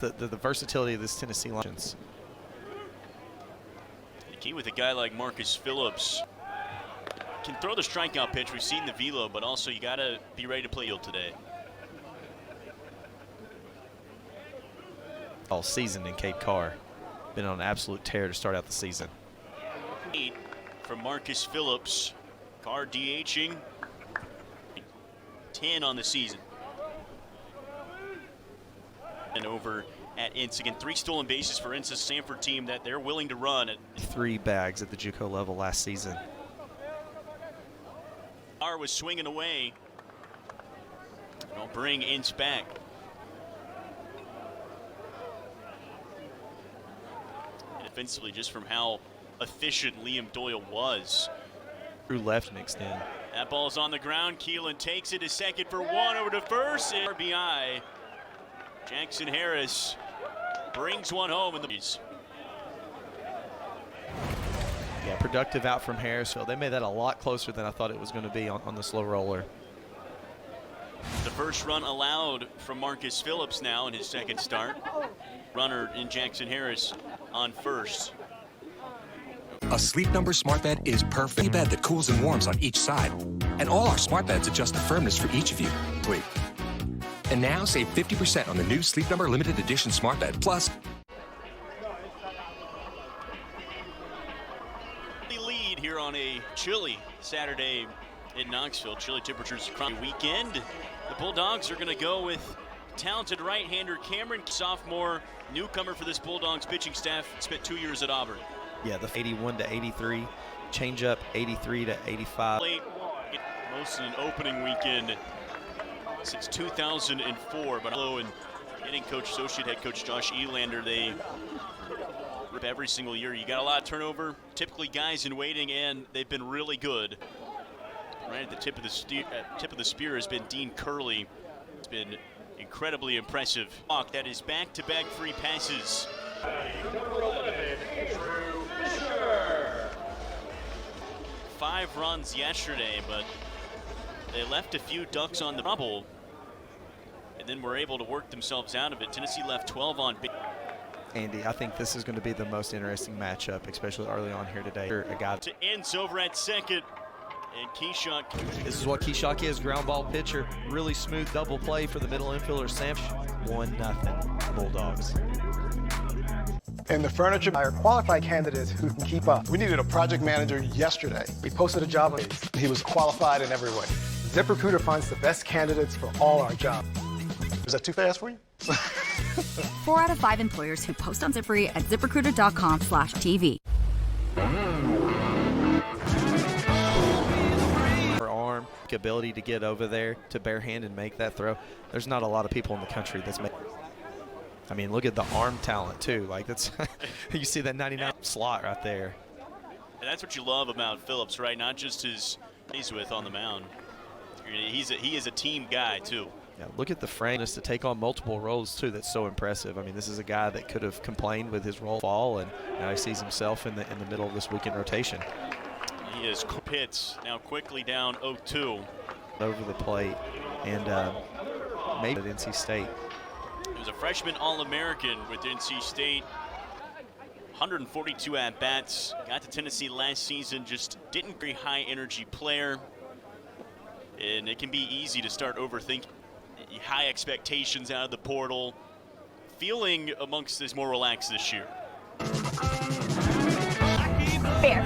The versatility of this Tennessee offense. The key with a guy like Marcus Phillips, can throw the strikeout pitch. We've seen the velo, but also you got to be ready to play field today. All season in Cape Car. Been on an absolute tear to start out the season. 8 from Marcus Phillips. Carr DHing. 10 on the season. And over at Ince. Again, 3 stolen bases for Ince's Samford team that they're willing to run. 3 bags at the JUCO level last season. Carr was swinging away. Don't bring Ince back. And offensively, just from how efficient Liam Doyle was. Through left and extend. That ball's on the ground. Keelan takes it to second for 1 over to first. And RBI. Jackson Harris brings 1 home in the breeze. Yeah, productive out from Harrisville. They made that a lot closer than I thought it was going to be on the slow roller. The first run allowed from Marcus Phillips now in his second start. Runner in Jackson Harris on first. A Sleep Number smart bed is perfect. A bed that cools and warms on each side. And all our smart beds adjust the firmness for each of you. Wait. And now save 50% on the new Sleep Number limited edition smart bed. Plus, the lead here on a chilly Saturday in Knoxville. Chilly temperatures across the weekend. The Bulldogs are going to go with talented right-hander Cameron, sophomore, newcomer for this Bulldogs pitching staff. Spent 2 years at Auburn. Yeah, the 81 to 83, changeup 83 to 85. Most in an opening weekend since 2004, but and hitting coach, associate head coach Josh Elander, they rip every single year. You got a lot of turnover, typically guys in waiting, and they've been really good. Right at the tip of the spear has been Dean Curley. It's been incredibly impressive. That is back-to-back free passes. 5 runs yesterday, but they left a few ducks on the bubble, and then were able to work themselves out of it. Tennessee left 12 on base. Andy, I think this is going to be the most interesting matchup, especially early on here today. A guy to Ince over at second, and Keyshawn. This is what Keyshawn is, ground ball pitcher. Really smooth double play for the middle infielder, Samford. 1-0 Bulldogs. In the furniture, hire qualified candidates who can keep up. We needed a project manager yesterday. We posted a job. He was qualified in every way. ZipRecruiter finds the best candidates for all our jobs. Is that too fast for you? 4 out of 5 employers who post on ZipRecruiter at ZipRecruiter.com/TV. Her arm, ability to get over there to bare hand and make that throw. There's not a lot of people in the country that's made. I mean, look at the arm talent too. Like that's, you see that 99 slot right there. And that's what you love about Phillips, right? Not just his he's with on the mound. He is a team guy too. Yeah, look at the frankness to take on multiple roles too. That's so impressive. I mean, this is a guy that could have complained with his role fall, and now he sees himself in the middle of this weekend rotation. He is Pitts now quickly down 0-2. Over the plate, and maybe at NC State. He was a freshman All-American with NC State. 142 at-bats. Got to Tennessee last season, just didn't very high energy player. And it can be easy to start overthinking. High expectations out of the portal. Feeling amongst is more relaxed this year. Fair.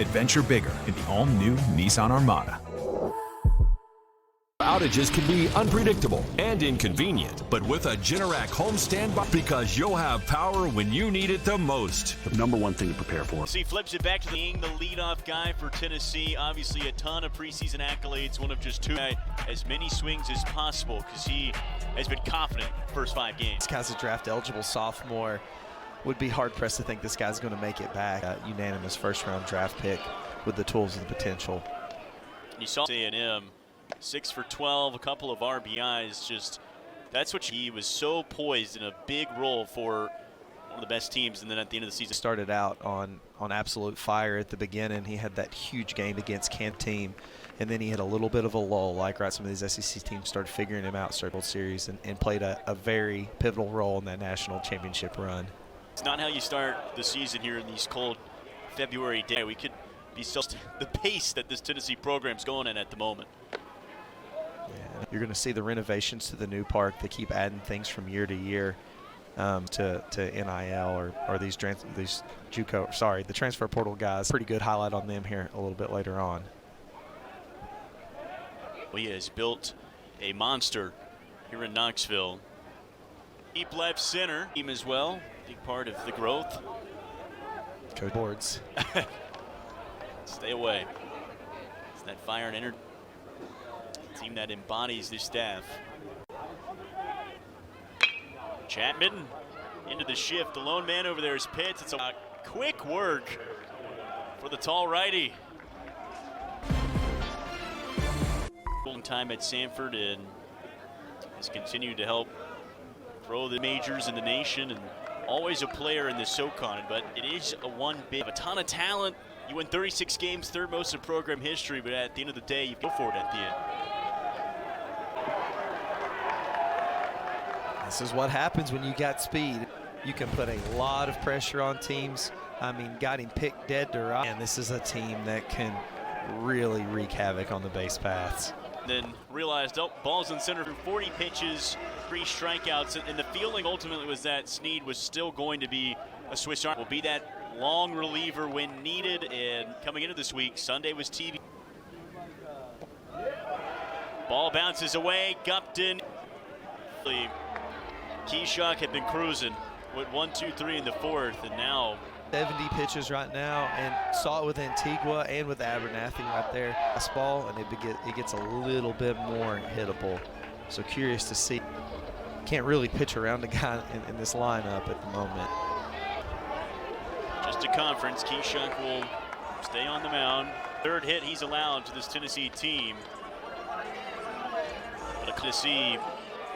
Adventure bigger in the all-new Nissan Armada. Outages can be unpredictable and inconvenient, but with a Generac home standby, because you'll have power when you need it the most. The number one thing to prepare for. He flips it back to being the leadoff guy for Tennessee. Obviously a ton of preseason accolades, one of just 2. As many swings as possible because he has been confident first 5 games. This guy's a draft eligible sophomore. Would be hard pressed to think this guy's going to make it back. Unanimous first-round draft pick with the tools and the potential. You saw A&M 6 for 12, a couple of RBIs. Just that's what he was so poised in a big role for one of the best teams, and then at the end of the season. Started out on absolute fire at the beginning. He had that huge game against Camp Team, and then he had a little bit of a lull, like some of these SEC teams started figuring him out, started World Series, and played a very pivotal role in that national championship run. It's not how you start the season here in these cold February days. We could be the pace that this Tennessee program's going at the moment. Yeah, you're going to see the renovations to the new park. They keep adding things from year to year. To NIL or these JUCO, sorry, the transfer portal guys. Pretty good highlight on them here a little bit later on. Well, he has built a monster here in Knoxville. Deep left center team as well, big part of the growth. Coach Boards. Stay away. It's that fire and energy team that embodies this staff. Chapman into the shift. The lone man over there is Pitts. It's a quick work for the tall righty. Long time at Samford and has continued to help grow the majors in the nation, and always a player in the SoCon, but it is a ton of talent. You win 36 games, third most in program history, but at the end of the day, you go for it at the end. This is what happens when you got speed. You can put a lot of pressure on teams. I mean, got him picked dead to right. And this is a team that can really wreak havoc on the base paths. Then realized, oh, ball's in center for 40 pitches, 3 strikeouts. And the feeling ultimately was that Snead was still going to be a Swiss Army. Will be that long reliever when needed. And coming into this week, Sunday was TV. Ball bounces away, Gupton. Keyshock had been cruising with 1, 2, 3 in the fourth, and now 70 pitches right now, and saw it with Antigua and with Abernathy right there. Fastball, and it gets a little bit more hittable. So curious to see. Can't really pitch around a guy in this lineup at the moment. Just a conference. Keyshock will stay on the mound. Third hit he's allowed to this Tennessee team. But to see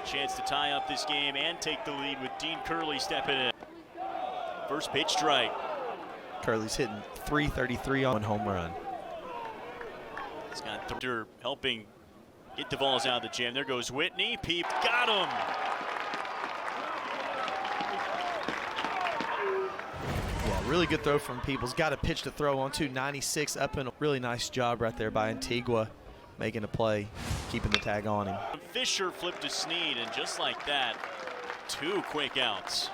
chance to tie up this game and take the lead with Dean Curley stepping in. First pitch strike. Curley's hitting .333 on one home run. He's got Thunder helping get the balls out of the jam. There goes Whitney. Peep got him. Yeah, really good throw from Peoples. Got a pitch to throw on 296 up, and a really nice job right there by Antigua, making a play, keeping the tag on him. Fisher flipped to Snead, and just like that, 2 quick outs.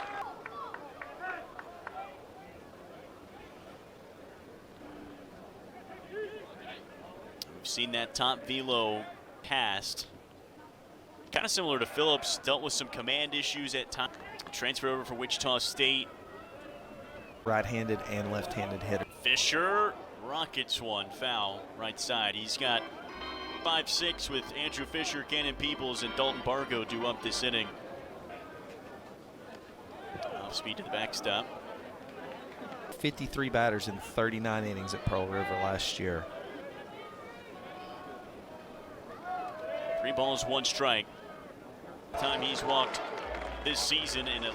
We've seen that top velo passed. Kind of similar to Phillips, dealt with some command issues at times. Transfer over for Wichita State. Right-handed and left-handed hitter. Fisher rockets one, foul, right side. He's got 5-6 with Andrew Fisher, Cannon Peoples, and Dalton Bargo due up this inning. Off speed to the backstop. 53 batters in 39 innings at Pearl River last year. 3 balls, 1 strike. Time he's walked this season in a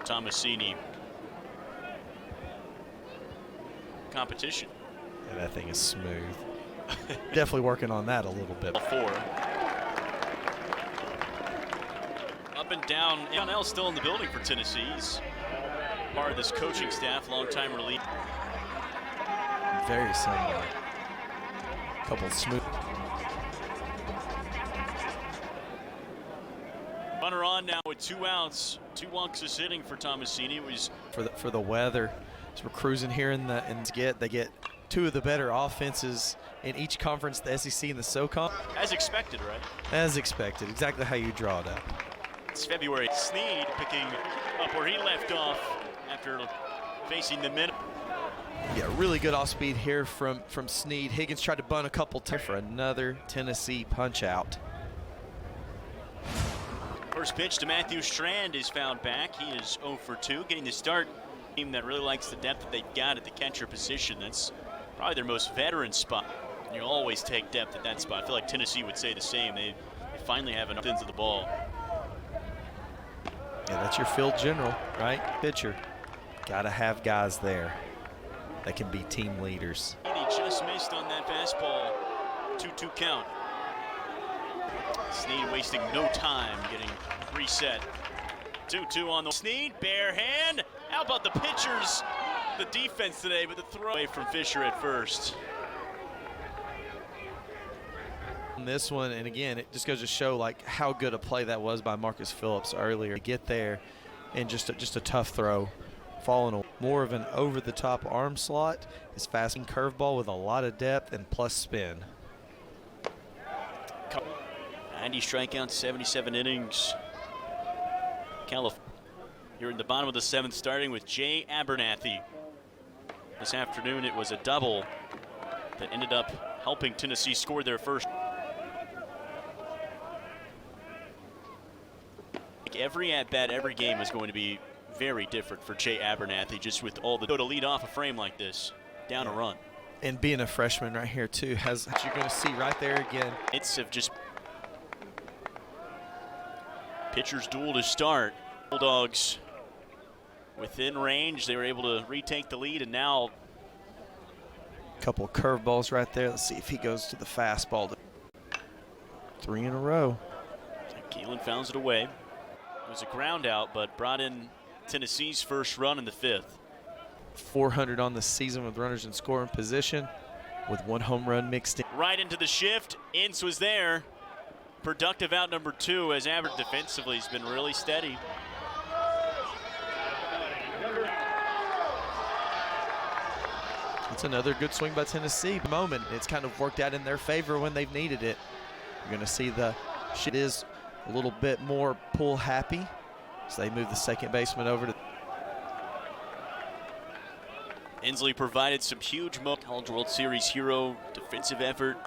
Tomasini. Competition. Yeah, that thing is smooth. Definitely working on that a little bit. 4. Up and down. L still in the building for Tennessee. He's part of this coaching staff, longtime relief. Very similar. Couple smooth. Runner on now with 2 outs. 2 walks is hitting for Tomasini. It was for the weather. So we're cruising here in they get 2 of the better offenses in each conference, the SEC and the SoCon. as expected, right? As expected, exactly how you draw it up. It's February. Snead picking up where he left off after facing the minute. Yeah, really good off speed here from Snead. Higgins tried to bunt a couple times for another Tennessee punch out. First pitch to Matthew Strand is fouled back. He is 0 for 2, getting the start. Team that really likes the depth that they've got at the catcher position. That's probably their most veteran spot. You always take depth at that spot. I feel like Tennessee would say the same. They finally have enough ends of the ball. Yeah, that's your field general, right? Pitcher. Got to have guys there that can be team leaders. He just missed on that fastball. 2-2 count. Snead wasting no time getting reset. 2-2 on the Snead, bare hand. How about the pitchers? The defense today, but the throw away from Fisher at first. This one, and again, it just goes to show like how good a play that was by Marcus Phillips earlier to get there, and just a tough throw, falling more of an over-the-top arm slot. His fast curveball with a lot of depth and plus spin. 90 strikeouts, 77 innings. California. You're in the bottom of the 7th, starting with Jay Abernathy. This afternoon, it was a double that ended up helping Tennessee score their first. Every at-bat, every game is going to be very different for Jay Abernathy, just with all the to lead off a frame like this, down a run. And being a freshman right here too, has you're going to see right there again. It's of just pitchers duel to start. Bulldogs within range. They were able to retake the lead, and now a couple of curveballs right there. Let's see if he goes to the fastball. 3 in a row. Keelan fouls it away. It was a ground out, but brought in Tennessee's first run in the 5th. 400 on the season with runners in scoring position, with 1 home run mixed in. Right into the shift. Ince was there. Productive out number 2 as Abbott defensively has been really steady. It's another good swing by Tennessee. Moment, it's kind of worked out in their favor when they've needed it. You're going to see the shit is a little bit more pull happy, so they move the second baseman over to. Inslee provided some huge College World Series hero defensive effort,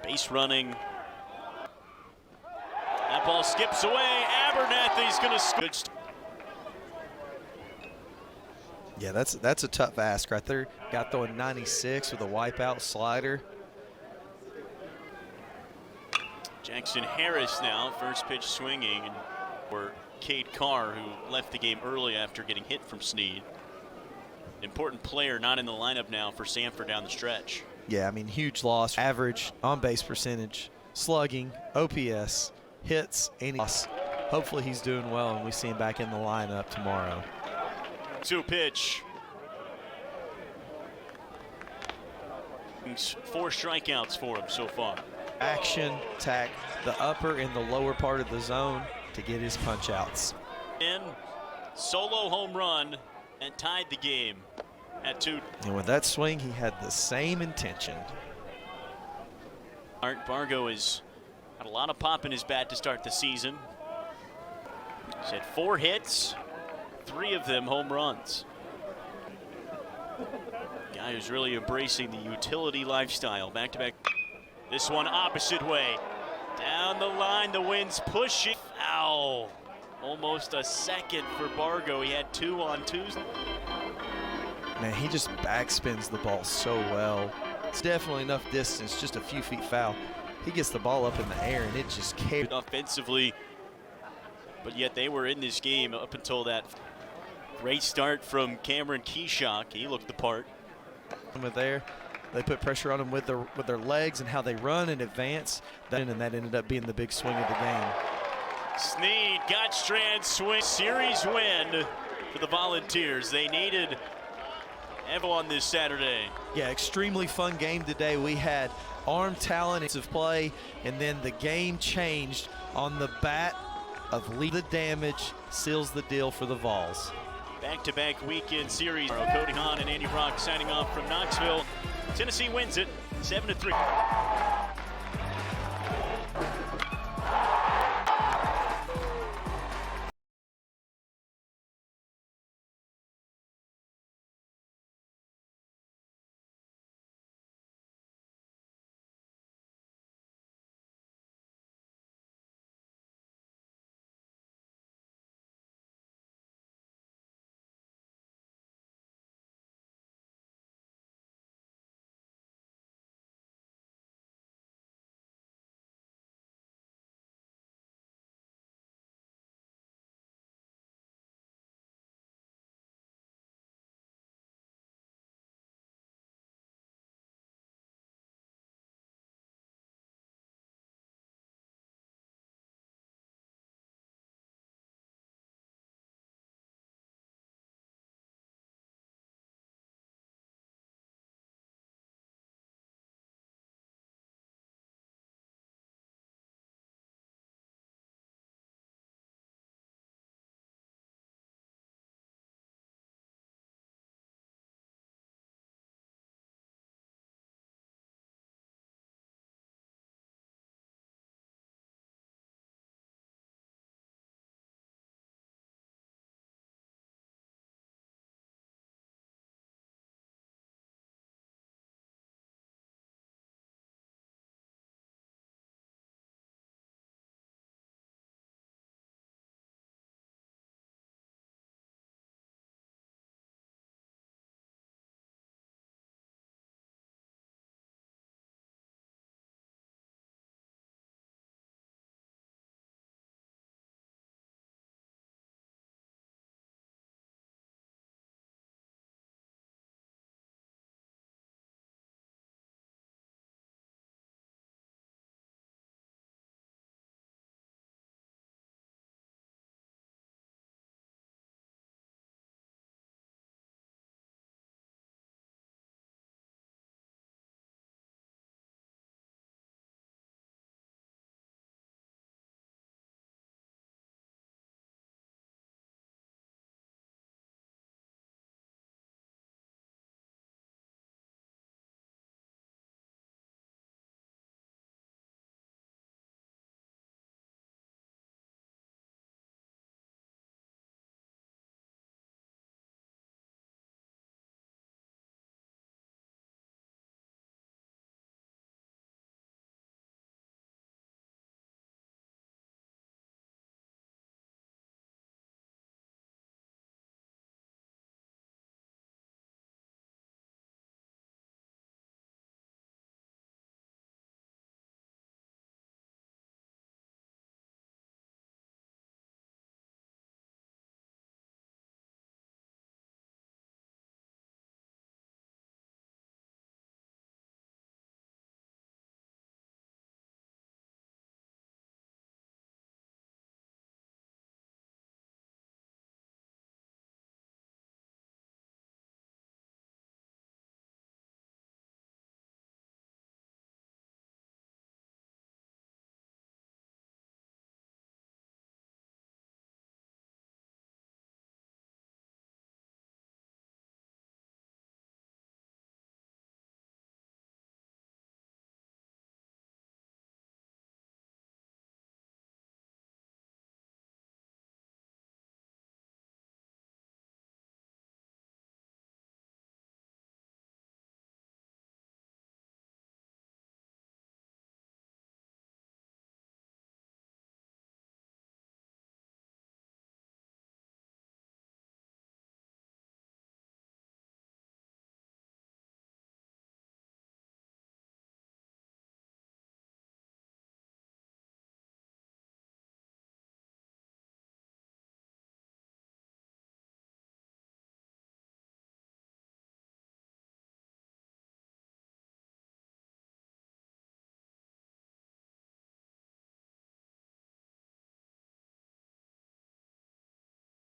base running. That ball skips away. Abernathy's going to score. Yeah, that's a tough ask right there. Got throwing 96 with a wipeout slider. Jackson Harris now, first pitch swinging, for Cade Carr, who left the game early after getting hit from Snead. An important player not in the lineup now for Samford down the stretch. Yeah, I mean, huge loss. Average on-base percentage, slugging, OPS, hits, and loss. Hopefully he's doing well, and we see him back in the lineup tomorrow. 2 pitch. 4 strikeouts for him so far. Action, attack the upper and the lower part of the zone to get his punch outs. In solo home run and tied the game at 2. And with that swing, he had the same intention. Art Bargo has had a lot of pop in his bat to start the season. He's had 4 hits, 3 of them home runs. Guy who's really embracing the utility lifestyle. Back-to-back. This one opposite way. Down the line, the wind's pushing. Foul. Almost a second for Bargo. He had 2 on Tuesday. Man, he just backspins the ball so well. It's definitely enough distance, just a few feet foul. He gets the ball up in the air, and it just carries. Offensively, but yet they were in this game up until that great start from Cameron Keyshock. He looked the part. There, they put pressure on him with their legs and how they run and advance. And that ended up being the big swing of the game. Snead got Strand swing. Series win for the Volunteers. They needed Evo on this Saturday. Yeah, extremely fun game today. We had arm talent of play, and then the game changed on the bat of lead. The damage seals the deal for the Vols. Back-to-back weekend series. Cody Hahn and Andy Brock signing off from Knoxville. Tennessee wins it 7-3.